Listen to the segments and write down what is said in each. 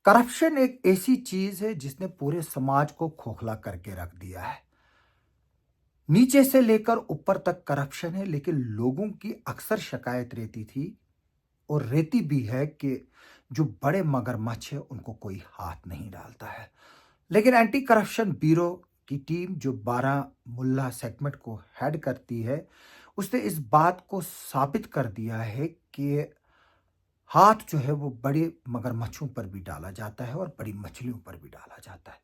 Corruption एक ऐसी चीज है जिसने पूरे समाज को खोखला करके रख दिया है। नीचे से लेकर ऊपर तक करप्शन है, लेकिन लोगों की अक्सर शिकायत रहती थी और रहती भी है कि जो बड़े मगरमच्छ है उनको कोई हाथ नहीं डालता है। लेकिन एंटी करप्शन ब्यूरो की टीम जो बारामुल्ला सेगमेंट को हेड करती है, उसने इस बात को साबित कर दिया है कि हाथ जो है वो बड़े मगरमच्छों पर भी डाला जाता है और बड़ी मछलियों पर भी डाला जाता है।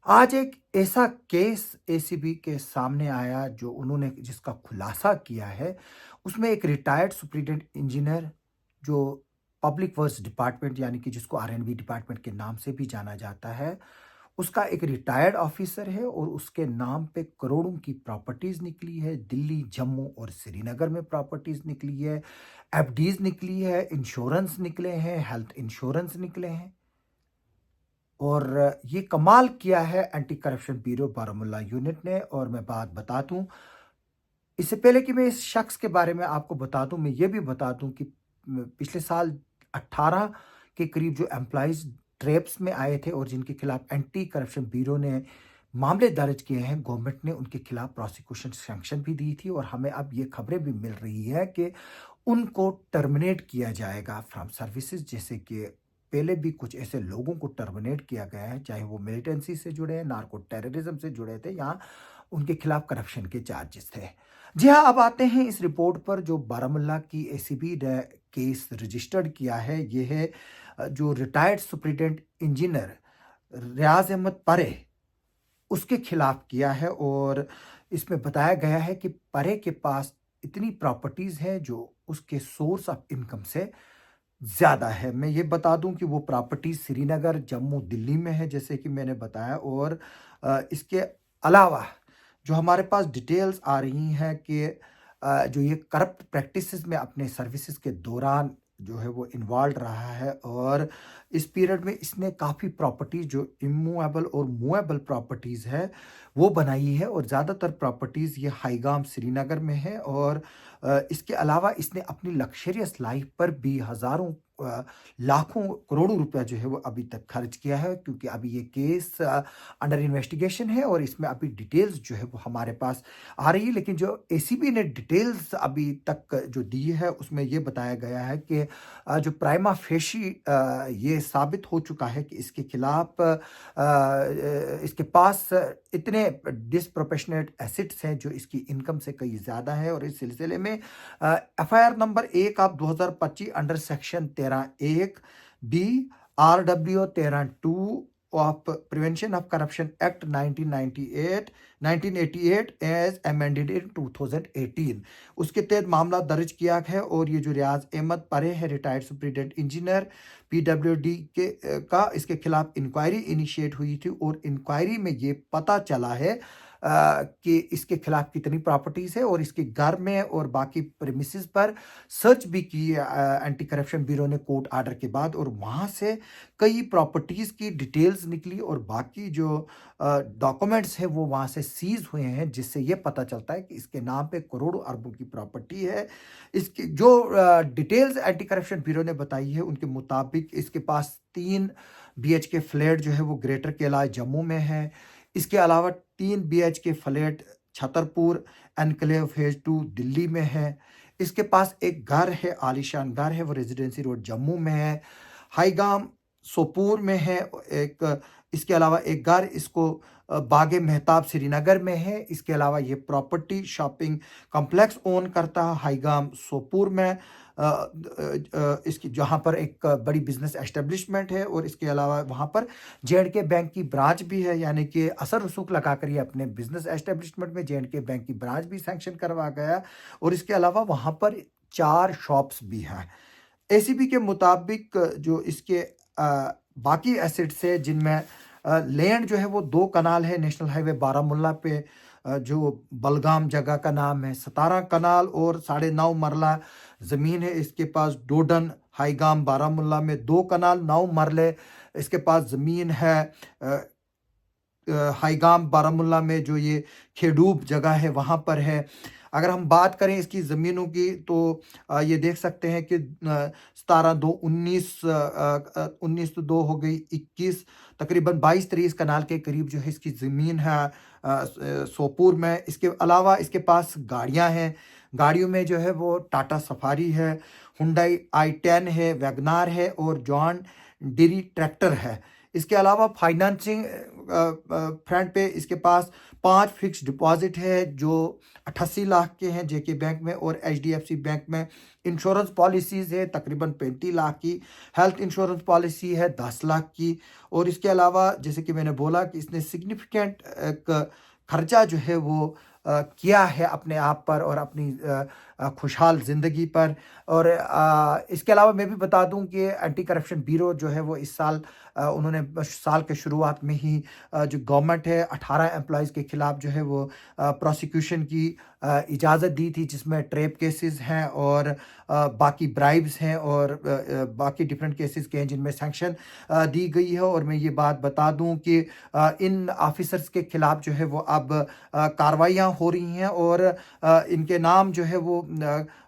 आज एक ऐसा केस एसीबी के सामने आया जो उन्होंने जिसका खुलासा किया है। उसमें एक रिटायर्ड सुपरिटेंडेंट इंजीनियर जो पब्लिक वर्क्स डिपार्टमेंट यानी कि जिसको आरएनबी डिपार्टमेंट के नाम से भी जाना जाता है, उसका एक रिटायर्ड ऑफिसर है और उसके नाम पे करोड़ों की प्रॉपर्टीज निकली है। दिल्ली, जम्मू और श्रीनगर में प्रॉपर्टीज निकली है, एफडीज निकली है, इंश्योरेंस निकले हैं, हेल्थ इंश्योरेंस निकले हैं। और ये कमाल किया है anti corruption bureau Baramulla unit ने। और मैं बात बता दूं, इससे पहले कि मैं इस शख्स के बारे में आपको बता दूं, मैं ये भी बता दूं कि पिछले साल 18 के करीब जो एम्प्लॉइज ट्रैप्स में आए थे और जिनके खिलाफ एंटी करप्शन ब्यूरो ने मामले दर्ज किए हैं, गवर्नमेंट ने उनके खिलाफ प्रोसिक्यूशन सैंक्शन भी दी थी। और हमें अब ये खबरें भी मिल रही है कि उनको टर्मिनेट किया जाएगा फ्रॉम सर्विसेज। जैसे कि पहले भी कुछ ऐसे लोगों को टर्मिनेट किया गया है, चाहे वो मिलिटेंसी से जुड़े हैं, नार्को टेररिज्म से जुड़े थे, या उनके खिलाफ करप्शन के चार्जेस थे। जी हाँ, अब आते हैं इस रिपोर्ट पर जो बारामूला की एसीबी ने केस रजिस्टर्ड किया है। ये है जो रिटायर्ड सुपरिटेंडेंट इंजीनियर रियाज अहमद परे, उसके खिलाफ किया है। और इसमें बताया गया है कि परे के पास इतनी प्रॉपर्टीज हैं जो उसके सोर्स ऑफ इनकम से ज़्यादा है। मैं ये बता दूं कि वो प्रॉपर्टी श्रीनगर, जम्मू, दिल्ली में है, जैसे कि मैंने बताया। और इसके अलावा जो हमारे पास डिटेल्स आ रही हैं कि जो ये करप्ट प्रैक्टिसेस में अपने सर्विसेज के दौरान जो है वो इन्वॉल्व रहा है। और इस पीरियड में इसने काफ़ी प्रॉपर्टीज जो इमूवेबल और मूवेबल प्रॉपर्टीज़ है वो बनाई है। और ज़्यादातर प्रॉपर्टीज़ ये हाईगाम श्रीनगर में है। और इसके अलावा इसने अपनी लग्जरियस लाइफ पर भी हज़ारों लाखों करोड़ों रुपया जो है वो अभी तक खर्च किया है, क्योंकि अभी ये केस अंडर इन्वेस्टिगेशन है और इसमें अभी डिटेल्स जो है वो हमारे पास आ रही है। लेकिन जो एसीबी ने डिटेल्स अभी तक जो दी है उसमें ये बताया गया है कि जो प्राइमा फेशी ये साबित हो चुका है कि इसके खिलाफ इसके पास इतने डिसप्रोपोर्शनेट एसेट्स हैं जो इसकी इनकम से कहीं ज़्यादा है। और इस सिलसिले में FIR number 1 of 2025 under section 13(1) b RWO 13(2) of prevention of corruption act 1988 as amended in 2018, उसके तहत मामला दर्ज किया है। और ये जो रियाज अहमद परे है, रिटायर्ड सुपरिटेंडेंट इंजीनियर PWD के इसके खिलाफ इंक्वायरी इनिशिएट हुई थी। और इंक्वायरी में ये पता चला है कि इसके खिलाफ कितनी प्रॉपर्टीज है। और इसके घर में और बाकी प्रेमिसेस पर सर्च भी की एंटी करप्शन ब्यूरो ने कोर्ट ऑर्डर के बाद। और वहां से कई प्रॉपर्टीज की डिटेल्स निकली और बाकी जो डॉक्यूमेंट्स है वो वहां से सीज हुए हैं, जिससे ये पता चलता है कि इसके नाम पे करोड़ों अरबों की प्रॉपर्टी है। इसकी जो डिटेल्स एंटी करप्शन ब्यूरो ने बताई है उनके मुताबिक इसके पास 3 BHK फ्लैट जो है वो ग्रेटर केला जम्मू में है। इसके अलावा 3 BHK flat Chhatarpur enclave phase 2 Delhi में है। इसके पास एक घर है, आलीशान घर है, वो रेजिडेंसी रोड जम्मू में है। हाईगाम सोपूर में है एक। इसके अलावा एक घर इसको बागे मेहताब श्रीनगर में है। इसके अलावा ये प्रॉपर्टी शॉपिंग कॉम्प्लेक्स ओन करता है हाईगाम सोपूर में, इसकी जहाँ पर एक बड़ी बिजनेस एस्टेब्लिशमेंट है। और इसके अलावा वहाँ पर JNK बैंक की ब्रांच भी है, यानी कि असर रसूख लगाकर ये अपने बिजनेस एस्टेब्लिशमेंट में JNK बैंक की ब्रांच भी सैंक्शन करवा गया। और इसके अलावा वहाँ पर 4 शॉप्स भी हैं। एसीबी के मुताबिक जो इसके बाकी एसेट्स है जिनमें लैंड जो है वो 2 कनाल है नेशनल हाईवे बारामूला पे, जो बलगाम जगह का नाम है 17 कनाल, और 9.5 मरला ज़मीन है इसके पास डोडन हाईगाम बारामूला में 2 कनाल 9 मरले इसके पास ज़मीन है। हाईगाम बारामूला में जो ये खेडूब जगह है वहाँ पर है। अगर हम बात करें इसकी ज़मीनों की तो ये देख सकते हैं कि 19 तो 2 हो गई, 21 तकरीबन 22-23 कनाल के करीब जो है इसकी ज़मीन है सोपोर में। इसके अलावा इसके पास गाड़ियाँ हैं, गाड़ियों में जो है वो टाटा सफारी है, हुंडई i10 है, वैगनार है और जॉन डीरे ट्रैक्टर है। इसके अलावा फाइनेंसिंग फ्रंट पे इसके पास 5 फिक्स डिपॉजिट है जो 88 लाख के हैं जेके बैंक में और एचडीएफसी बैंक में। इंश्योरेंस पॉलिसीज़ है तकरीबन 35 लाख की, हेल्थ इंश्योरेंस पॉलिसी है 10 लाख की। और इसके अलावा जैसे कि मैंने बोला कि इसने सिग्निफिकेंट खर्चा जो है वो किया है अपने आप पर और अपनी खुशहाल ज़िंदगी पर। और इसके अलावा मैं भी बता दूं कि एंटी करप्शन ब्यूरो जो है वो इस साल उन्होंने साल के शुरुआत में ही जो गवर्नमेंट है 18 एम्प्लॉयज़ के ख़िलाफ़ जो है वो प्रोसिक्यूशन की इजाज़त दी थी, जिसमें ट्रेप केसेस हैं और बाकी ब्राइब्स हैं और बाकी डिफरेंट केसेस के हैं जिनमें सैंक्शन दी गई है। और मैं ये बात बता दूं कि इन ऑफिसर्स के ख़िलाफ़ जो है वो अब कार्रवाइयाँ हो रही हैं और इनके नाम जो है वो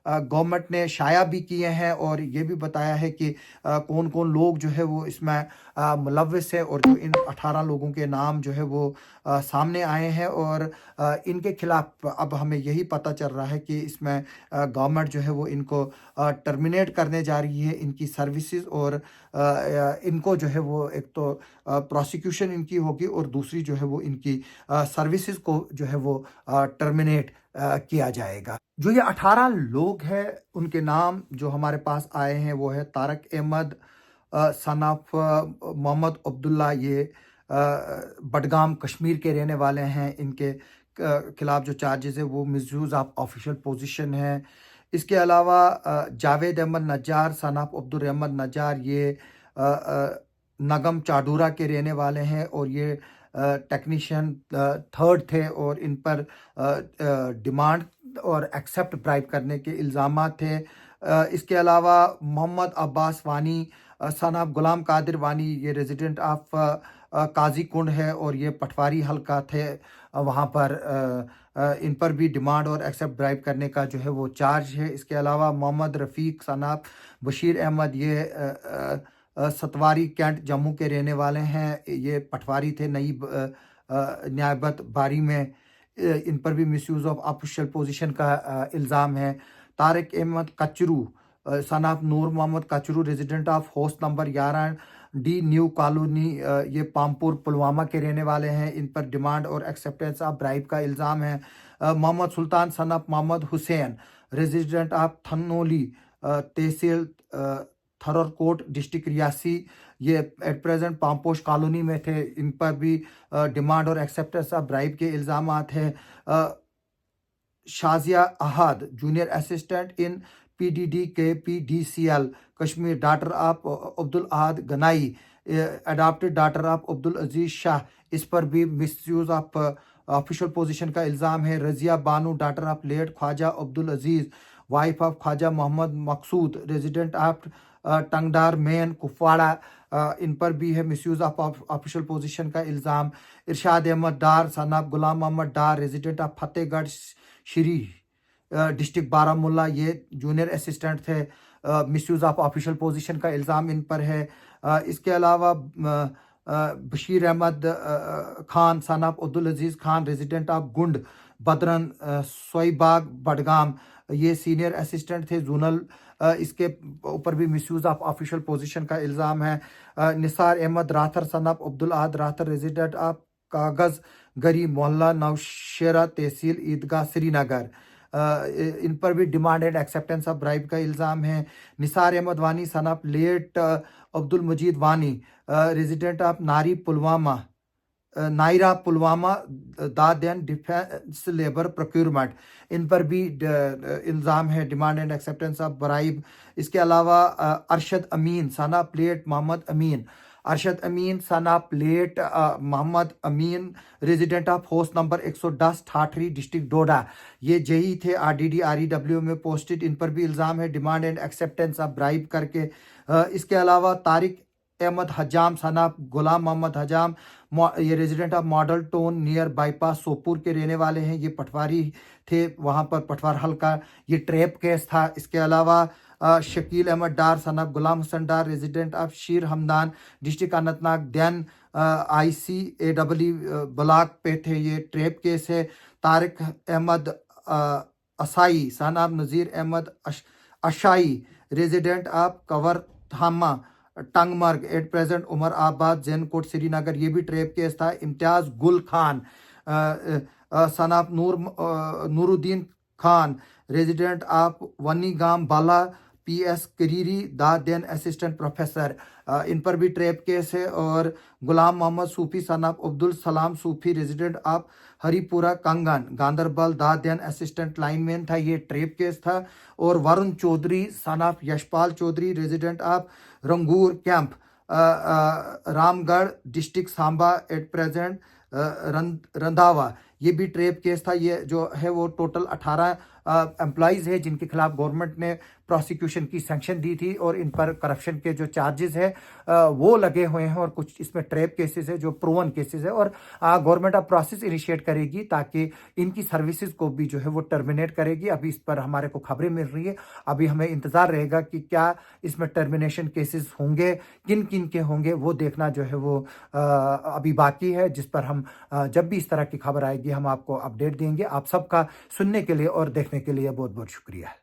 गवर्नमेंट ने शाया भी किए हैं और ये भी बताया है कि कौन कौन लोग जो है वो इसमें मुलव्वस है। और जो इन 18 लोगों के नाम जो है वो सामने आए हैं और इनके खिलाफ अब हमें यही पता चल रहा है कि इसमें गवर्नमेंट जो है वो इनको टर्मिनेट करने जा रही है इनकी सर्विसेज और इनको जो है वो एक तो प्रोसिक्यूशन इनकी होगी और दूसरी जो है वो इनकी सर्विसेज को जो है वो टर्मिनेट किया जाएगा। जो ये 18 लोग हैं उनके नाम जो हमारे पास आए हैं वो है तारक अहमद सन ऑफ मोहम्मद अब्दुल्ला, ये बडगाम कश्मीर के रहने वाले हैं। इनके खिलाफ जो चार्जेस है वो मिसयूज़ ऑफ ऑफिशियल पोजीशन है। इसके अलावा जावेद अहमद नज्जार सन ऑफ अब्दुल रहमत नज्जार, ये नगम चाडूरा के रहने वाले हैं और ये टेक्नीशियन थर्ड थे और इन पर डिमांड और एक्सेप्ट ब्राइब करने के इल्ज़ामात थे। इसके अलावा मोहम्मद अब्बास वानी सन ऑफ गुलाम कादिर वानी, ये रेजिडेंट ऑफ काजी कुंड है और ये पटवारी हल्का थे वहाँ पर। इन पर भी डिमांड और एक्सेप्ट ब्राइब करने का जो है वो चार्ज है। इसके अलावा मोहम्मद रफ़ीक सन ऑफ बशीर अहमद, ये सतवारी कैंट जम्मू के रहने वाले हैं, ये पटवारी थे नई न्यायबत बारी में। इन पर भी मिसयूज़ ऑफ ऑफिशियल पोजीशन का इल्ज़ाम है। Tariq Ahmad Kachroo son of Noor Mohammad Kachroo, resident of house number 11 D new colony, ये पामपुर पुलवामा के रहने वाले हैं। इन पर डिमांड और एक्सेप्टेंस ऑफ ब्राइब का इल्ज़ाम है। Mohammad Sultan son of Mohammad Hussain, resident of Thanoli tehsil Tharakot district Reasi, ये एट प्रेजेंट पामपोश कॉलोनी में थे। इन पर भी डिमांड और एक्सेप्टेंस ऑफ ब्राइब के इल्ज़ामात हैं। Shazia Ahad, junior assistant in PDD K PDCL Kashmir, daughter of Abdul Ahad Ganai, adopted daughter of Abdul Aziz Shah, इस पर भी मिसयूज़ ऑफ ऑफिशियल पोजीशन का इल्ज़ाम है। Razia Bano, daughter of late Khwaja Abdul Aziz, wife of Khwaja Mohammad Maqsood, resident of Tangdhar main Kupwara, इन पर भी है मिसयूज़ ऑफ ऑफिशियल पोजीशन का इल्ज़ाम। Irshad Ahmad Dar son of Ghulam Mohammad Dar, resident of Fatehgarh Shri district Baramulla, ये जूनियर असिस्टेंट थे। मिसयूज़ ऑफ ऑफिशियल पोजीशन का इल्ज़ाम इन पर है। इसके अलावा Bashir Ahmad Khan son of Abdul Aziz Khan, resident of गुंड बदरन सोईबाग बडगाम, ये सीनियर असिस्टेंट थे जोनल, इसके ऊपर भी मिसयूज़ ऑफ ऑफिशियल पोजीशन का इल्ज़ाम है। Nisar Ahmad Rather son of Abdul Ahad Rather, resident of Kagaz Gari मोहल्ला नौशेरा तहसील ईदगाह श्रीनगर, इन पर भी demand and acceptance of bribe का इल्ज़ाम है। Nisar Ahmad Wani son of late Abdul Majeed Wani, resident of Naira Pulwama दाद एंड डिफेंस लेबर प्रोक्योरमेंट, इन पर भी इल्ज़ाम है demand and acceptance of bribe. इसके अलावा Arshad Amin son of late Mohammad Amin, Arshad Amin son of late Mohammad Amin, resident of house number 110 Thathri district Doda, ये जेई थे आरडीडी आरईडब्ल्यू में पोस्टेड। इन पर भी इल्ज़ाम है demand and acceptance of bribe करके। इसके अलावा तारिक अहमद हजाम सनाब गुलाम मोहम्मद हजाम, ये resident of model town near bypass Sopore के रहने वाले हैं। ये पटवारी थे, वहाँ पर पटवार हल्का ये ट्रैप केस था। इसके अलावा शकील अहमद डार सनाब Ghulam Hussain Dar resident of Sheer Hamdan district Anantnag then ICAEE block पे थे। ये ट्रैप केस है। तारिक अहमद असाई सनाब Nazir Ahmad Ashai resident of Kawar Thama Tangmarg at present Umar आबाद जैनकोट श्रीनगर, ये भी ट्रेप केस था। इम्तियाज गुल खान सनाब नूरुद्दीन खान रेजिडेंट ऑफ वनी गाम बाला PS करीरी दादेन असिस्टेंट प्रोफेसर, इन पर भी ट्रेप केस है। और गुलाम मोहम्मद सूफी सनाब अब्दुल सलाम सूफी रेजिडेंट ऑफ हरिपुरा कंगन गांधरबल दादेन असिस्टेंट लाइनमैन था। ये ट्रेप केस था। और वरुण चौधरी सनाब Yashpal Chaudhary resident of Rangoor camp Ramgarh district Samba at present Randhawa, ये भी ट्रेप केस था। ये जो है वो टोटल 18 एम्प्लॉयज़ है जिनके खिलाफ गवर्नमेंट ने प्रोसिक्यूशन की सैंक्शन दी थी और इन पर करप्शन के जो चार्जेस है वो लगे हुए हैं। और कुछ इसमें ट्रेप केसेस है जो प्रूवन केसेस है। और गवर्नमेंट अब प्रोसेस इनिशिएट करेगी ताकि इनकी सर्विसेज को भी जो है वो टर्मिनेट करेगी। अभी इस पर हमारे को खबरें मिल रही है, अभी हमें इंतज़ार रहेगा कि क्या इसमें टर्मिनेशन केसेस होंगे, किन किन के होंगे, वो देखना जो है वो अभी बाकी है। जिस पर हम जब भी इस तरह की खबर आएगी हम आपको अपडेट देंगे। आप सबका सुनने के लिए और देखने के लिए बहुत बहुत शुक्रिया।